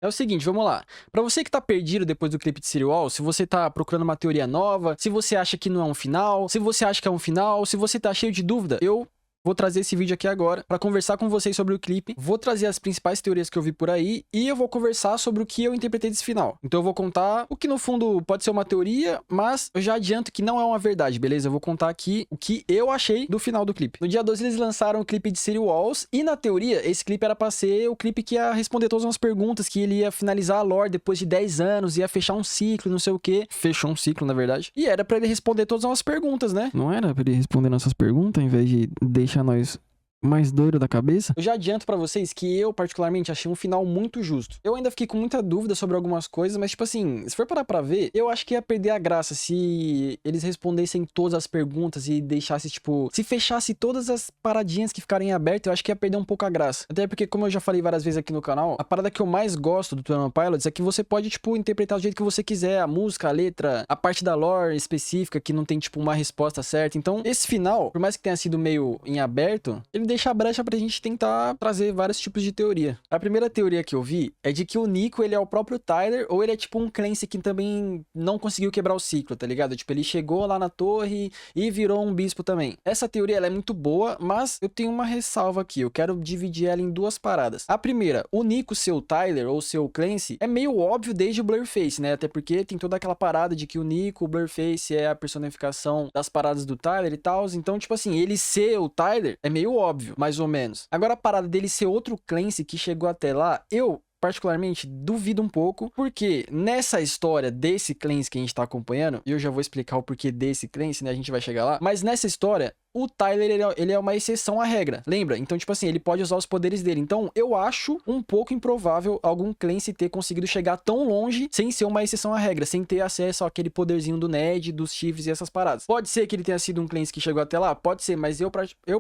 É o seguinte, vamos lá. Pra você que tá perdido depois do clipe de City Walls, se você tá procurando uma teoria nova, se você acha que não é um final, se você acha que é um final, se você tá cheio de dúvida, eu vou trazer esse vídeo aqui agora pra conversar com vocês sobre o clipe. Vou trazer as principais teorias que eu vi por aí e eu vou conversar sobre o que eu interpretei desse final. Então eu vou contar o que no fundo pode ser uma teoria, mas eu já adianto que não é uma verdade, beleza? Eu vou contar aqui o que eu achei do final do clipe. No dia 12 eles lançaram o clipe de City Walls e na teoria esse clipe era pra ser o clipe que ia responder todas as perguntas, que ele ia finalizar a lore depois de 10 anos, ia fechar um ciclo, não sei o que. Fechou um ciclo, na verdade. E era pra ele responder todas as nossas perguntas, né? Não era pra ele responder nossas perguntas, ao invés de deixar nós mais doido da cabeça? Eu já adianto pra vocês que eu, particularmente, achei um final muito justo. Eu ainda fiquei com muita dúvida sobre algumas coisas, mas, tipo assim, se for parar pra ver, eu acho que ia perder a graça se eles respondessem todas as perguntas e deixasse, tipo... Se fechasse todas as paradinhas que ficarem abertas, eu acho que ia perder um pouco a graça. Até porque, como eu já falei várias vezes aqui no canal, a parada que eu mais gosto do 21 Pilots é que você pode, tipo, interpretar do jeito que você quiser. A música, a letra, a parte da lore específica, que não tem, tipo, uma resposta certa. Então, esse final, por mais que tenha sido meio em aberto, ele deixa a brecha pra gente tentar trazer vários tipos de teoria. A primeira teoria que eu vi é de que o Nico, ele é o próprio Tyler, ou ele é tipo um Clancy que também não conseguiu quebrar o ciclo, tá ligado? Tipo, ele chegou lá na torre e virou um bispo também. Essa teoria, ela é muito boa, mas eu tenho uma ressalva aqui. Eu quero dividir ela em duas paradas. A primeira, o Nico ser o Tyler, ou ser o Clancy, é meio óbvio desde o Blurface, né? Até porque tem toda aquela parada de que o Nico, o Blurface, é a personificação das paradas do Tyler e tal. Então, tipo assim, ele ser o Tyler é meio óbvio, mais ou menos. Agora a parada dele ser outro Clancy que chegou até lá, eu particularmente duvido um pouco, porque nessa história desse Clancy que a gente tá acompanhando, e eu já vou explicar o porquê desse Clancy, né, a gente vai chegar lá, mas nessa história, o Tyler, ele é uma exceção à regra, lembra? Então, tipo assim, ele pode usar os poderes dele. Então, eu acho um pouco improvável algum Clancy ter conseguido chegar tão longe sem ser uma exceção à regra, sem ter acesso àquele poderzinho do Ned, dos chifres e essas paradas. Pode ser que ele tenha sido um Clancy que chegou até lá? Pode ser, mas eu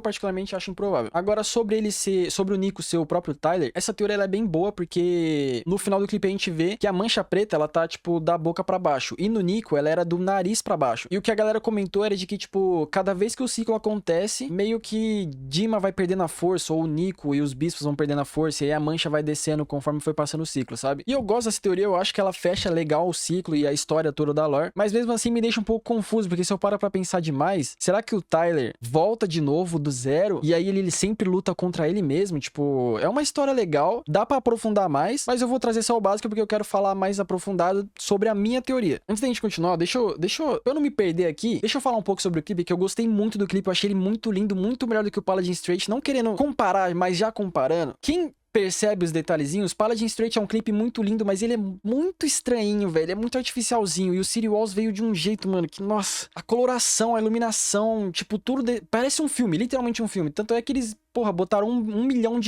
particularmente acho improvável. Agora, sobre o Nico ser o próprio Tyler, essa teoria ela é bem boa, porque no final do clipe a gente vê que a mancha preta, ela tá, tipo, da boca pra baixo. E no Nico, ela era do nariz pra baixo. E o que a galera comentou era de que, tipo, cada vez que o ciclo acontece, meio que Dima vai perdendo a força, ou o Nico e os bispos vão perdendo a força, e aí a mancha vai descendo conforme foi passando o ciclo, sabe? E eu gosto dessa teoria, eu acho que ela fecha legal o ciclo e a história toda da lore, mas mesmo assim me deixa um pouco confuso, porque se eu paro pra pensar demais, será que o Tyler volta de novo do zero, e aí ele sempre luta contra ele mesmo? Tipo, é uma história legal, dá pra aprofundar mais, mas eu vou trazer só o básico porque eu quero falar mais aprofundado sobre a minha teoria. Antes da gente continuar, deixa eu não me perder aqui, deixa eu falar um pouco sobre o clipe, que eu gostei muito do clipe, eu achei ele muito lindo, muito melhor do que o Paladin Straight, não querendo comparar, mas já comparando. Quem percebe os detalhezinhos, Paladin Straight é um clipe muito lindo, mas ele é muito estranhinho, velho, é muito artificialzinho, e o City Walls veio de um jeito, mano, que, nossa, a coloração, a iluminação, tipo, parece um filme, literalmente um filme, tanto é que eles, porra, botaram $1 milhão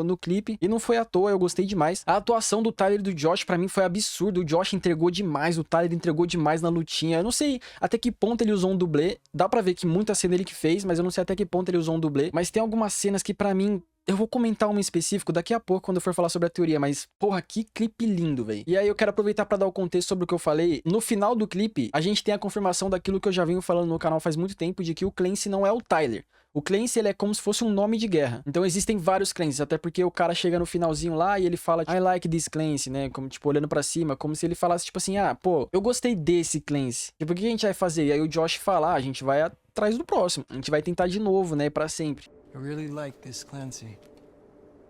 no clipe, e não foi à toa, eu gostei demais. A atuação do Tyler e do Josh, pra mim, foi absurdo, o Josh entregou demais, o Tyler entregou demais na lutinha, eu não sei até que ponto ele usou um dublê, dá pra ver que muita cena ele que fez, mas eu não sei até que ponto ele usou um dublê, mas tem algumas cenas que pra mim, eu vou comentar um específico daqui a pouco quando eu for falar sobre a teoria, mas, porra, que clipe lindo, velho. E aí eu quero aproveitar pra dar o contexto sobre o que eu falei. No final do clipe, a gente tem a confirmação daquilo que eu já venho falando no canal faz muito tempo, de que o Clancy não é o Tyler. O Clancy, ele é como se fosse um nome de guerra. Então existem vários Clancys, até porque o cara chega no finalzinho lá e ele fala I like this Clancy, né? Como, tipo, olhando pra cima, como se ele falasse, tipo assim, ah, pô, eu gostei desse Clancy. Tipo, o que a gente vai fazer? E aí o Josh fala, a gente vai atrás do próximo. A gente vai tentar de novo, né? Pra sempre. I really like this Clancy.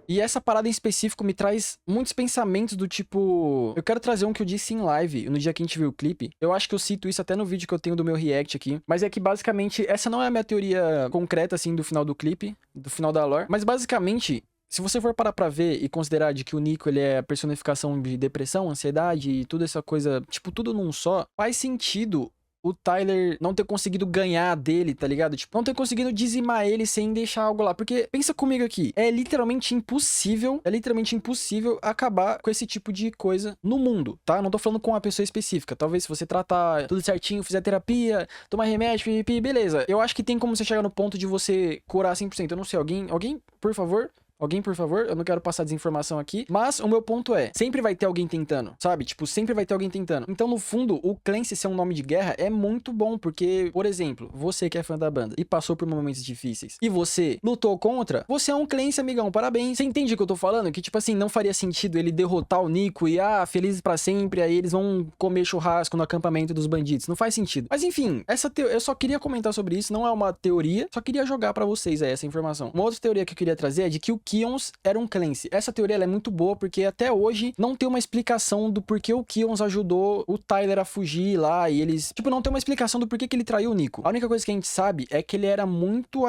E essa parada em específico me traz muitos pensamentos do tipo... Eu quero trazer um que eu disse em live, no dia que a gente viu o clipe. Eu acho que eu cito isso até no vídeo que eu tenho do meu react aqui. Mas é que basicamente, essa não é a minha teoria concreta, assim, do final do clipe, do final da lore. Mas basicamente... Se você for parar pra ver e considerar de que o Nico, ele é a personificação de depressão, ansiedade e toda essa coisa, tipo, tudo num só, faz sentido o Tyler não ter conseguido ganhar dele, tá ligado? Tipo, não ter conseguido dizimar ele sem deixar algo lá. Porque, pensa comigo aqui, é literalmente impossível acabar com esse tipo de coisa no mundo, tá? Não tô falando com uma pessoa específica. Talvez se você tratar tudo certinho, fizer terapia, tomar remédio, pipi, beleza. Eu acho que tem como você chegar no ponto de você curar 100%. Eu não sei, alguém, por favor... Alguém, por favor? Eu não quero passar desinformação aqui. Mas o meu ponto é, sempre vai ter alguém tentando, sabe? Tipo, sempre vai ter alguém tentando. Então, no fundo, o Clancy ser um nome de guerra é muito bom, porque, por exemplo, você que é fã da banda e passou por momentos difíceis, e você lutou contra, você é um Clancy, amigão, parabéns. Você entende o que eu tô falando? Que, tipo assim, não faria sentido ele derrotar o Nico e, felizes pra sempre, aí eles vão comer churrasco no acampamento dos bandidos. Não faz sentido. Mas, enfim, eu só queria comentar sobre isso, não é uma teoria, só queria jogar pra vocês aí essa informação. Uma outra teoria que eu queria trazer é de que o Kions era um Clancy. Essa teoria ela é muito boa, porque até hoje não tem uma explicação do porquê o Kions ajudou o Tyler a fugir lá, e eles... Tipo, não tem uma explicação do porquê que ele traiu o Nico. A única coisa que a gente sabe é que ele era muito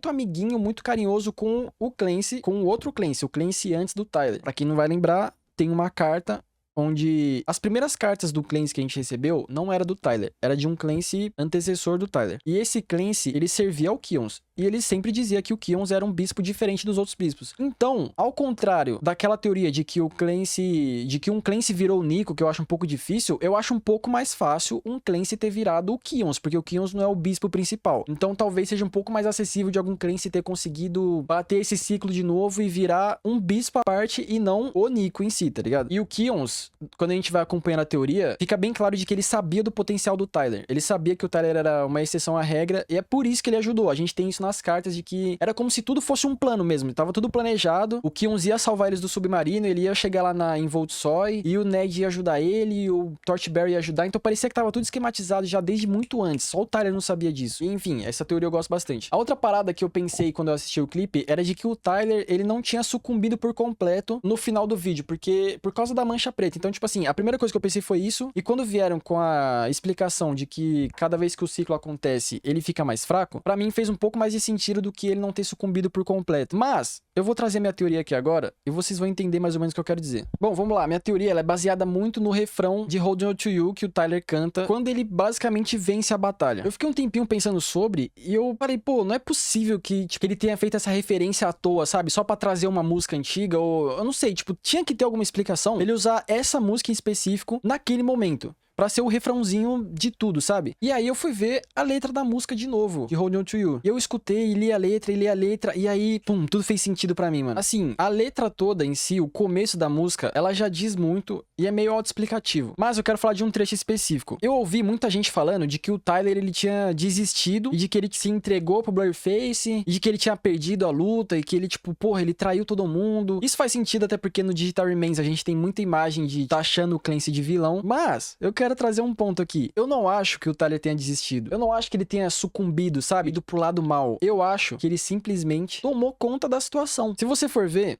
amiguinho, muito carinhoso com o Clancy, com o outro Clancy, o Clancy antes do Tyler. Pra quem não vai lembrar, tem uma carta onde as primeiras cartas do Clancy que a gente recebeu não era do Tyler, era de um Clancy antecessor do Tyler. E esse Clancy, ele servia ao Kions. E ele sempre dizia que o Kions era um bispo diferente dos outros bispos. Então, ao contrário daquela teoria de que um Clancy virou o Nico, que eu acho um pouco difícil, eu acho um pouco mais fácil um Clancy ter virado o Kions, porque o Kions não é o bispo principal. Então, talvez seja um pouco mais acessível de algum Clancy ter conseguido bater esse ciclo de novo e virar um bispo à parte e não o Nico em si, tá ligado? E o Kions, quando a gente vai acompanhando a teoria, fica bem claro de que ele sabia do potencial do Tyler. Ele sabia que o Tyler era uma exceção à regra e é por isso que ele ajudou. A gente tem isso nas cartas de que era como se tudo fosse um plano mesmo. Tava tudo planejado. O Kions ia salvar eles do submarino, ele ia chegar lá em Voltsoy e o Ned ia ajudar ele e o Torchbearer ia ajudar. Então parecia que tava tudo esquematizado já desde muito antes. Só o Tyler não sabia disso. E, enfim, essa teoria eu gosto bastante. A outra parada que eu pensei quando eu assisti o clipe era de que o Tyler, ele não tinha sucumbido por completo no final do vídeo, porque por causa da mancha preta. Então, tipo assim, a primeira coisa que eu pensei foi isso. E quando vieram com a explicação de que cada vez que o ciclo acontece, ele fica mais fraco, pra mim fez um pouco mais de sentido do que ele não ter sucumbido por completo. Mas eu vou trazer minha teoria aqui agora e vocês vão entender mais ou menos o que eu quero dizer. Bom, vamos lá. Minha teoria ela é baseada muito no refrão de Holding On To You que o Tyler canta quando ele basicamente vence a batalha. Eu fiquei um tempinho pensando sobre e eu falei, pô, não é possível que, tipo, ele tenha feito essa referência à toa, sabe? Só pra trazer uma música antiga ou... Eu não sei, tipo, tinha que ter alguma explicação ele usar essa música em específico naquele momento. Pra ser o refrãozinho de tudo, sabe? E aí eu fui ver a letra da música de novo, de Hold On To You. E eu escutei e li a letra, e aí, pum, tudo fez sentido pra mim, mano. Assim, a letra toda em si, o começo da música, ela já diz muito e é meio autoexplicativo. Mas eu quero falar de um trecho específico. Eu ouvi muita gente falando de que o Tyler, ele tinha desistido e de que ele se entregou pro Blurface e de que ele tinha perdido a luta e que ele, tipo, porra, ele traiu todo mundo. Isso faz sentido até porque no Digital Remains a gente tem muita imagem de taxando o Clancy de vilão, mas eu quero trazer um ponto aqui. Eu não acho que o Tyler tenha desistido. Eu não acho que ele tenha sucumbido, sabe? Ido pro lado mal. Eu acho que ele simplesmente tomou conta da situação. Se você for ver,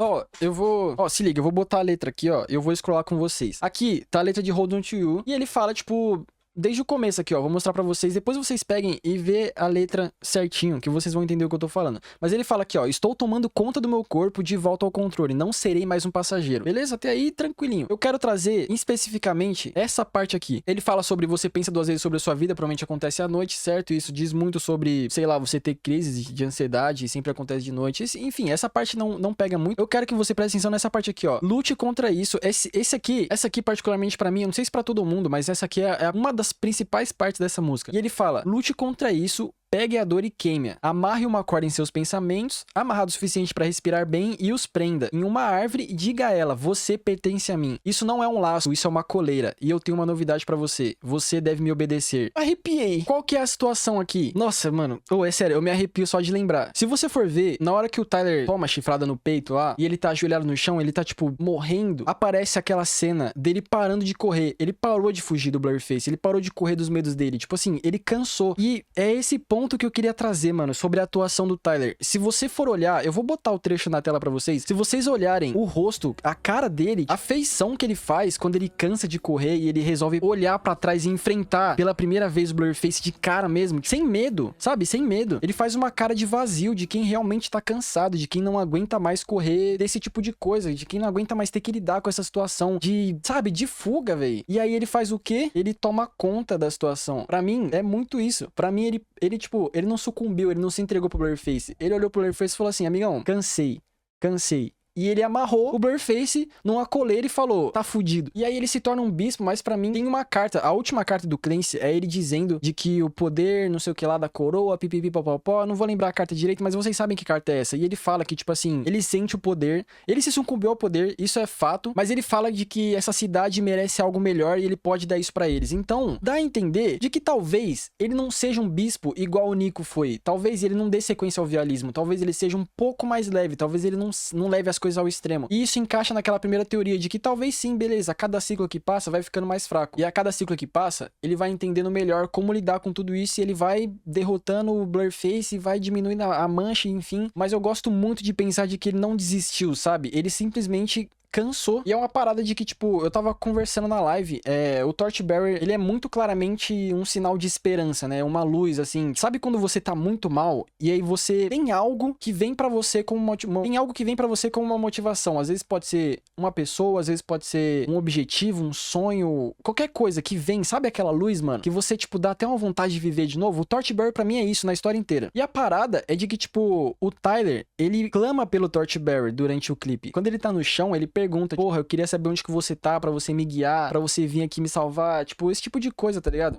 se liga, eu vou botar a letra aqui, ó. Eu vou scrollar com vocês. Aqui tá a letra de Hold On To You e ele fala, tipo... Desde o começo aqui, ó, vou mostrar pra vocês. Depois vocês peguem e vê a letra certinho, que vocês vão entender o que eu tô falando. Mas ele fala aqui, ó, estou tomando conta do meu corpo de volta ao controle. Não serei mais um passageiro. Beleza? Até aí, tranquilinho. Eu quero trazer, especificamente, essa parte aqui. Ele fala sobre você pensa duas vezes sobre a sua vida, provavelmente acontece à noite, certo? Isso diz muito sobre, sei lá, você ter crises de ansiedade, sempre acontece de noite. Enfim, essa parte não pega muito. Eu quero que você preste atenção nessa parte aqui, ó. Lute contra isso. Essa aqui particularmente pra mim, eu não sei se pra todo mundo, mas essa aqui é uma das principais partes dessa música. E ele fala, lute contra isso, pegue a dor e queime-a. Amarre uma corda em seus pensamentos, amarrado o suficiente para respirar bem e os prenda em uma árvore e diga a ela, você pertence a mim. Isso não é um laço, isso é uma coleira. E eu tenho uma novidade pra você. Você deve me obedecer. Arrepiei. Qual que é a situação aqui? Nossa, mano. É sério, eu me arrepio só de lembrar. Se você for ver, na hora que o Tyler toma a chifrada no peito lá, e ele tá ajoelhado no chão, ele tá, tipo, morrendo, aparece aquela cena dele parando de correr. Ele parou de fugir do Blurface. Ele parou de correr dos medos dele. Tipo assim, ele cansou. E é esse ponto que eu queria trazer, mano, sobre a atuação do Tyler. Se você for olhar, eu vou botar o trecho na tela pra vocês. Se vocês olharem o rosto, a cara dele, a feição que ele faz quando ele cansa de correr e ele resolve olhar pra trás e enfrentar pela primeira vez o Blurface de cara mesmo, sem medo, sabe? Sem medo. Ele faz uma cara de vazio, de quem realmente tá cansado, de quem não aguenta mais correr desse tipo de coisa, de quem não aguenta mais ter que lidar com essa situação de, sabe, de fuga, velho. E aí ele faz o quê? Ele toma conta da situação. Pra mim, é muito isso. Pra mim, tipo, ele não sucumbiu, ele não se entregou pro Blurface. Ele olhou pro Blurface e falou assim, amigão, cansei. e ele amarrou o Blurface numa coleira e falou, tá fudido. E aí ele se torna um bispo, mas pra mim tem uma carta, a última carta do Clancy é ele dizendo de que o poder, não sei o que lá, da coroa, pipipi, popopó, não vou lembrar a carta direito, mas vocês sabem que carta é essa. E ele fala que, tipo assim, ele sente o poder, ele se sucumbiu ao poder, isso é fato, mas ele fala de que essa cidade merece algo melhor e ele pode dar isso pra eles. Então, dá a entender de que talvez ele não seja um bispo igual o Nico foi, talvez ele não dê sequência ao vialismo, talvez ele seja um pouco mais leve, talvez ele não leve as coisas ao extremo. E isso encaixa naquela primeira teoria de que talvez sim, beleza, a cada ciclo que passa vai ficando mais fraco. E a cada ciclo que passa, ele vai entendendo melhor como lidar com tudo isso e ele vai derrotando o Blurface e vai diminuindo a mancha, enfim. Mas eu gosto muito de pensar de que ele não desistiu, sabe? Ele simplesmente cansou. E é uma parada de que, tipo, eu tava conversando na live, o Torchbearer, ele é muito claramente um sinal de esperança, né? Uma luz, assim. Sabe quando você tá muito mal e aí você tem algo que vem pra você como uma motivação. Às vezes pode ser uma pessoa, às vezes pode ser um objetivo, um sonho, qualquer coisa que vem, sabe aquela luz, mano? Que você, tipo, dá até uma vontade de viver de novo. O Torchbearer pra mim é isso na história inteira. E a parada é de que, tipo, o Tyler, ele clama pelo Torchbearer durante o clipe. Quando ele tá no chão, ele pergunta, porra, eu queria saber onde que você tá pra você me guiar, pra você vir aqui me salvar, tipo, esse tipo de coisa, tá ligado?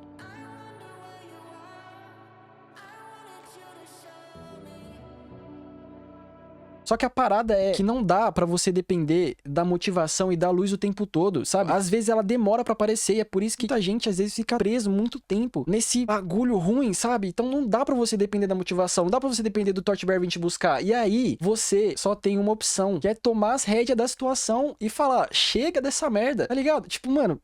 Só que a parada é que não dá pra você depender da motivação e da luz o tempo todo, sabe? Às vezes ela demora pra aparecer e é por isso que muita gente às vezes fica preso muito tempo nesse bagulho ruim, sabe? Então não dá pra você depender da motivação, não dá pra você depender do Torchbearer vir te buscar. E aí, você só tem uma opção, que é tomar as rédeas da situação e falar, chega dessa merda, tá ligado? Tipo, mano...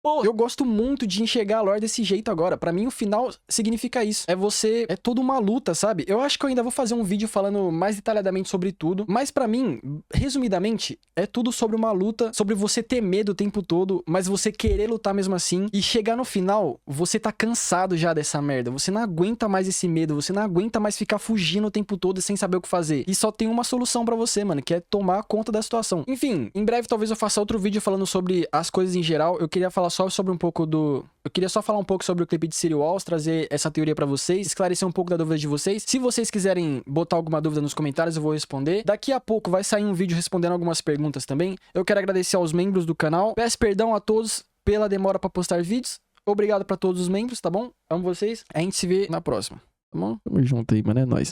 Pô, eu gosto muito de enxergar a lore desse jeito agora. Pra mim, o final significa isso. É toda uma luta, sabe? Eu acho que eu ainda vou fazer um vídeo falando mais detalhadamente sobre tudo. Mas pra mim, resumidamente, é tudo sobre uma luta, sobre você ter medo o tempo todo, mas você querer lutar mesmo assim. E chegar no final, você tá cansado já dessa merda. Você não aguenta mais esse medo, você não aguenta mais ficar fugindo o tempo todo sem saber o que fazer. E só tem uma solução pra você, mano, que é tomar conta da situação. Enfim, em breve talvez eu faça outro vídeo falando sobre as coisas em geral. Eu queria falar só sobre um pouco do... Eu queria só falar um pouco sobre o clipe de City Walls, trazer essa teoria pra vocês, esclarecer um pouco da dúvida de vocês. Se vocês quiserem botar alguma dúvida nos comentários, eu vou responder. Daqui a pouco vai sair um vídeo respondendo algumas perguntas também. Eu quero agradecer aos membros do canal. Peço perdão a todos pela demora pra postar vídeos. Obrigado pra todos os membros, tá bom? Amo vocês. A gente se vê na próxima, tá bom? Tamo junto aí, mano. É nóis.